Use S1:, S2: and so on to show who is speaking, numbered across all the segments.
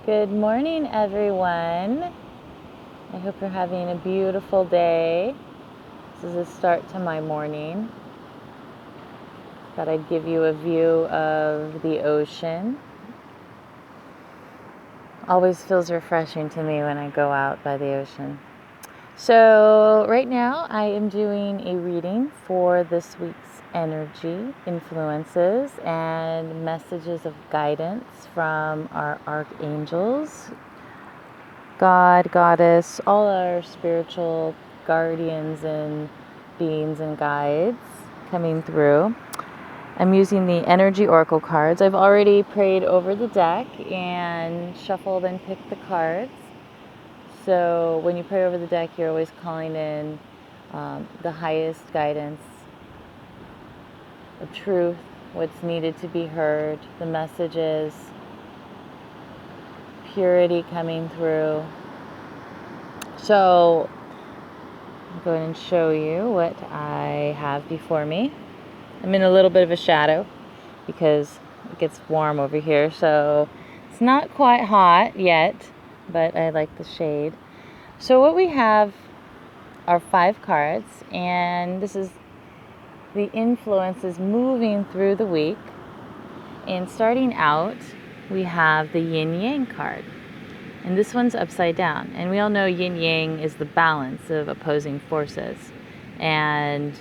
S1: Good morning, everyone. I hope you're having a beautiful day. This is a start to my morning. Thought I'd give you a view of the ocean. Always feels refreshing to me when I go out by the ocean. So right now I am doing a reading for this week's energy, influences, and messages of guidance from our archangels, God, Goddess, all our spiritual guardians and beings and guides coming through. I'm using the energy oracle cards. I've already prayed over the deck and shuffled and picked the cards. So when you pray over the deck, you're always calling in the highest guidance of truth, what's needed to be heard, the messages, purity coming through. So I'll go ahead and show you what I have before me. I'm in a little bit of a shadow because it gets warm over here, so it's not quite hot yet, but I like the shade. So what we have are 5 cards, and this is the influences moving through the week. And starting out, we have the yin yang card. And this one's upside down. And we all know yin yang is the balance of opposing forces and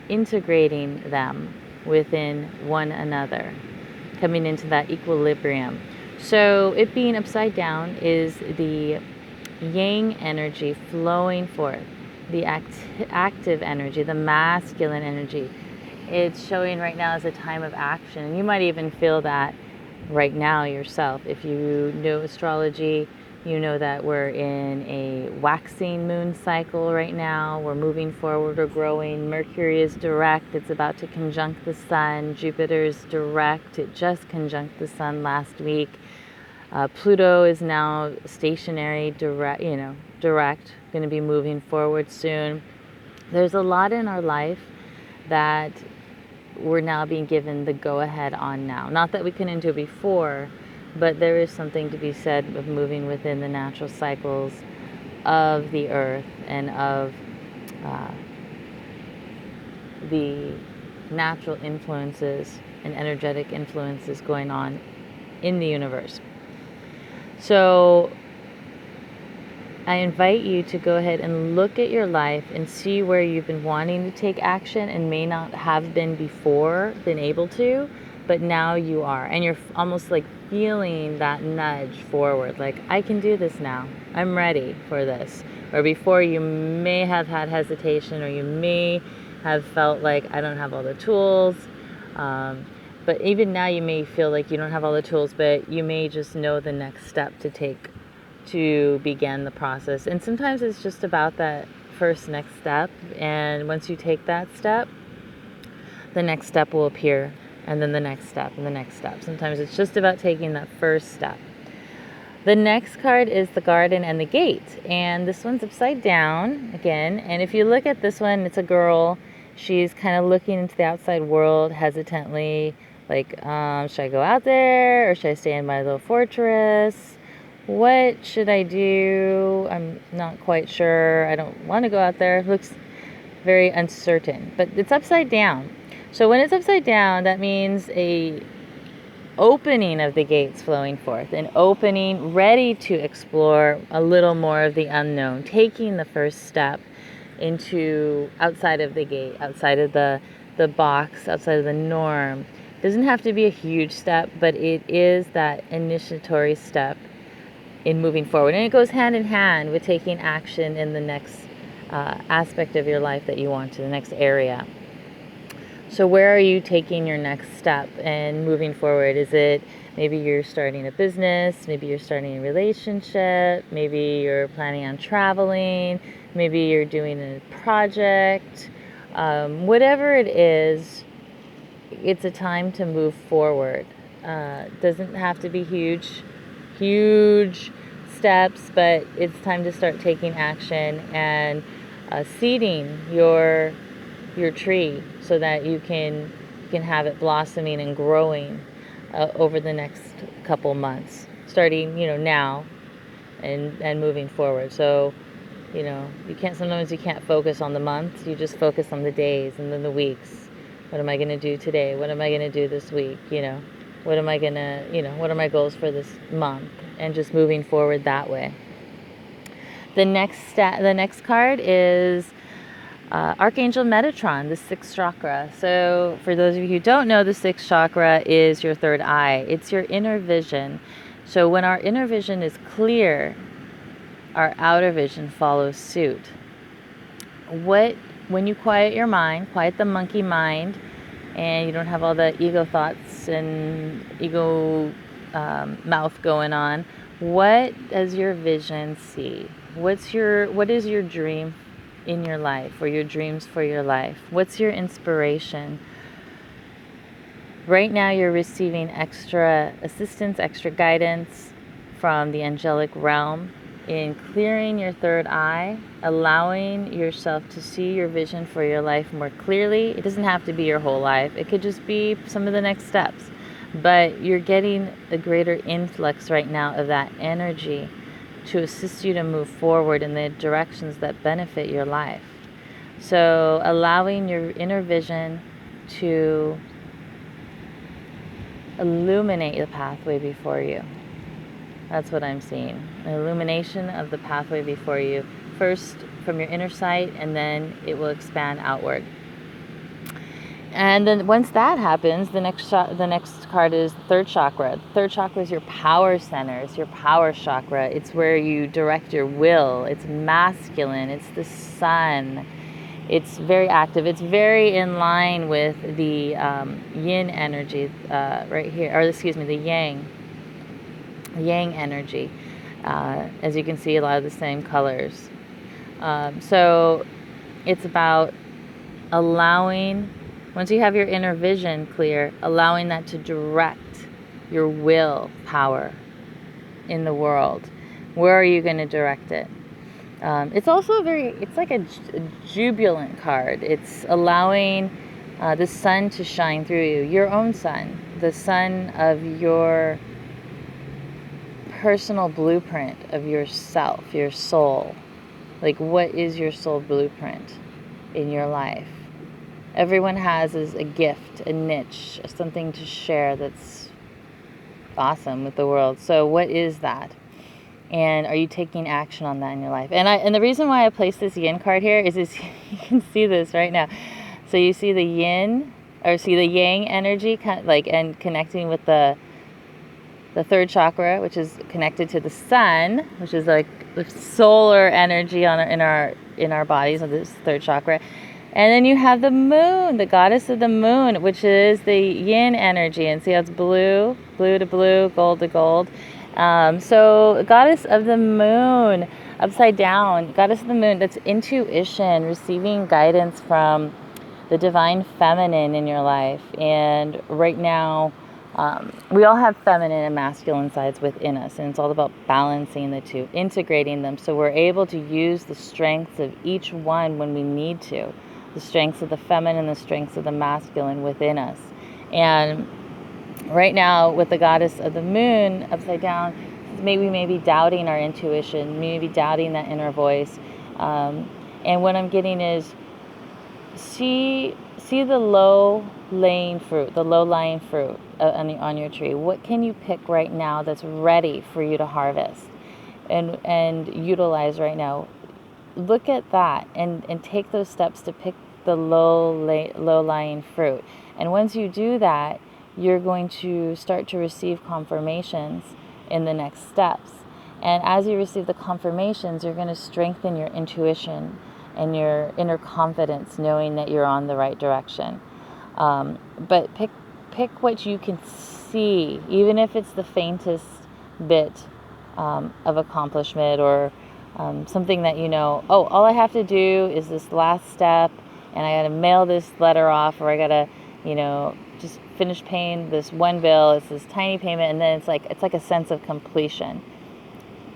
S1: integrating them within one another, coming into that equilibrium. So it being upside down is the yang energy flowing forth, the active energy, the masculine energy. It's showing right now as a time of action. And you might even feel that right now yourself. If you know astrology, you know that we're in a waxing moon cycle right now. We're moving forward, we're growing. Mercury is direct. It's about to conjunct the sun. Jupiter's direct. It just conjuncted the sun last week. Pluto is now stationary, direct, going to be moving forward soon. There's a lot in our life that we're now being given the go-ahead on now. Not that we couldn't do it before, but there is something to be said of moving within the natural cycles of the earth and of the natural influences and energetic influences going on in the universe. So I invite you to go ahead and look at your life and see where you've been wanting to take action and may not have been able to, but now you are. And you're almost like feeling that nudge forward, like, I can do this now. I'm ready for this. Or before you may have had hesitation, or you may have felt like, I don't have all the tools. But even now you may feel like you don't have all the tools, but you may just know the next step to take to begin the process. And sometimes it's just about that first next step, and once you take that step, the next step will appear, and then the next step and the next step. Sometimes it's just about taking that first step. The next card is the garden and the gate, and this one's upside down again. And if you look at this one, it's a girl. She's kind of looking into the outside world hesitantly, like, should I go out there, or should I stay in my little fortress? What should I do? I'm not quite sure. I don't want to go out there. It looks very uncertain, but it's upside down. So when it's upside down, that means a opening of the gates flowing forth, an opening ready to explore a little more of the unknown, taking the first step into outside of the gate, outside of the box, outside of the norm. It doesn't have to be a huge step, but it is that initiatory step in moving forward. And it goes hand in hand with taking action in the next aspect of your life that you want to, the next area. So where are you taking your next step and moving forward? Is it maybe you're starting a business, maybe you're starting a relationship, maybe you're planning on traveling, maybe you're doing a project, whatever it is, it's a time to move forward. Doesn't have to be huge steps, but it's time to start taking action and seeding your tree so that you can have it blossoming and growing over the next couple months. starting, now and moving forward. So, sometimes you can't focus on the months, you just focus on the days and then the weeks. What am I going to do today? What am I going to do this week? What am I going to, what are my goals for this month? And just moving forward that way. The next card is Archangel Metatron, the sixth chakra. So for those of you who don't know, the sixth chakra is your third eye. It's your inner vision. So when our inner vision is clear, our outer vision follows suit. When you quiet your mind, quiet the monkey mind, and you don't have all the ego thoughts and ego mouth going on, what does your vision see? What is your dream in your life, or your dreams for your life? What's your inspiration? Right now you're receiving extra assistance, extra guidance from the angelic realm in clearing your third eye, allowing yourself to see your vision for your life more clearly. It doesn't have to be your whole life. It could just be some of the next steps. But you're getting a greater influx right now of that energy to assist you to move forward in the directions that benefit your life. So allowing your inner vision to illuminate the pathway before you. That's what I'm seeing. An illumination of the pathway before you. First from your inner sight, and then it will expand outward. And then once that happens, the next card is the third chakra. The third chakra is your power center. It's your power chakra. It's where you direct your will. It's masculine. It's the sun. It's very active. It's very in line with the yin energy right here, or excuse me, the yang energy. As you can see, a lot of the same colors. So it's about allowing, once you have your inner vision clear, allowing that to direct your will power in the world. Where are you going to direct it? It's also it's like a jubilant card. It's allowing the sun to shine through you, your own sun, the sun of your personal blueprint of yourself, your soul. Like, what is your soul blueprint in your life? Everyone has is a gift, a niche, something to share that's awesome with the world. So what is that? And are you taking action on that in your life? And the reason why I placed this yin card here is you can see this right now. So you see the yin, or see the yang energy, and connecting with the third chakra, which is connected to the sun, which is like the solar energy in our bodies, of this third chakra. And then you have the moon, the goddess of the moon, which is the yin energy. And see how it's blue to blue, gold to gold. So goddess of the moon, upside down, goddess of the moon, that's intuition, receiving guidance from the divine feminine in your life. And right now, we all have feminine and masculine sides within us, and it's all about balancing the two, integrating them, so we're able to use the strengths of each one when we need to, the strengths of the feminine, the strengths of the masculine within us. And right now, with the goddess of the moon upside down, maybe we may be doubting our intuition, maybe doubting that inner voice. And what I'm getting is, see the low-lying fruit on your tree. What can you pick right now that's ready for you to harvest and utilize right now? Look at that and take those steps to pick the low-lying fruit. And once you do that, you're going to start to receive confirmations in the next steps. And as you receive the confirmations, you're going to strengthen your intuition and your inner confidence, knowing that you're on the right direction. But pick what you can see, even if it's the faintest bit of accomplishment, or something that all I have to do is this last step, and I got to mail this letter off, or I got to, just finish paying this one bill. It's this tiny payment, and then it's like a sense of completion.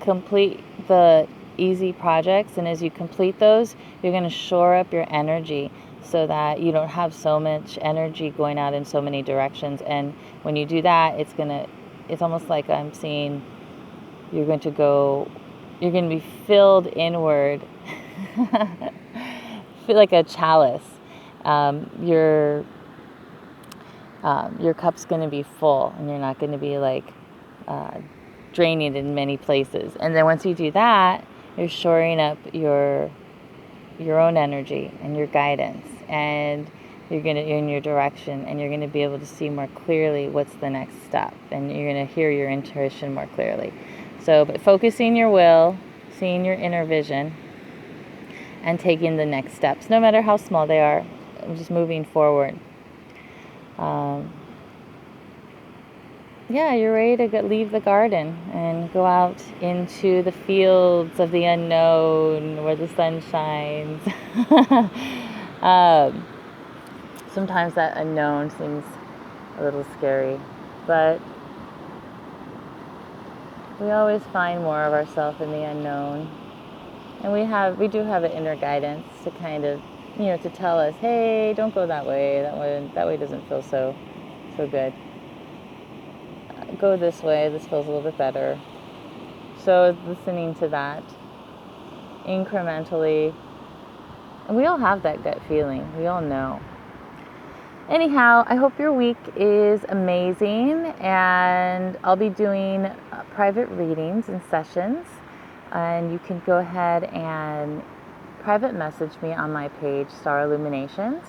S1: Complete the easy projects, and as you complete those, you're going to shore up your energy so that you don't have so much energy going out in so many directions. And when you do that, it's almost like I'm seeing you're going to be filled inward, feel like a chalice. Your cup's going to be full, and you're not going to be like draining in many places. And then once you do that, you're shoring up your own energy and your guidance, and you're in your direction, and you're going to be able to see more clearly what's the next step, and you're going to hear your intuition more clearly. So, but focusing your will, seeing your inner vision, and taking the next steps, no matter how small they are, just moving forward. You're ready to leave the garden and go out into the fields of the unknown where the sun shines. Sometimes that unknown seems a little scary, but we always find more of ourselves in the unknown. And we do have an inner guidance to kind of, to tell us, hey, don't go that way. That way doesn't feel so good. Go this way. This feels a little bit better. So listening to that incrementally, and we all have that gut feeling. We all know. Anyhow, I hope your week is amazing, and I'll be doing private readings and sessions, and you can go ahead and private message me on my page, Star Illuminations,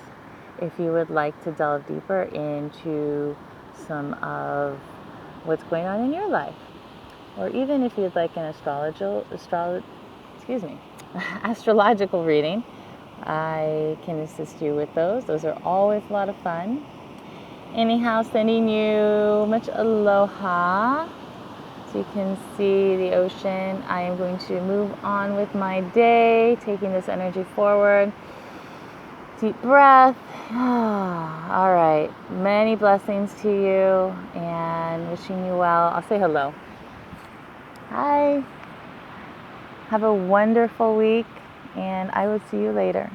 S1: if you would like to delve deeper into some of what's going on in your life, or even if you'd like an astrological reading. I can assist you with those. Those are always a lot of fun. Anyhow, sending you much aloha. So you can see the ocean. I am going to move on with my day, taking this energy forward. Deep breath. All right. Many blessings to you, and wishing you well. I'll say hello. Hi. Have a wonderful week, and I will see you later.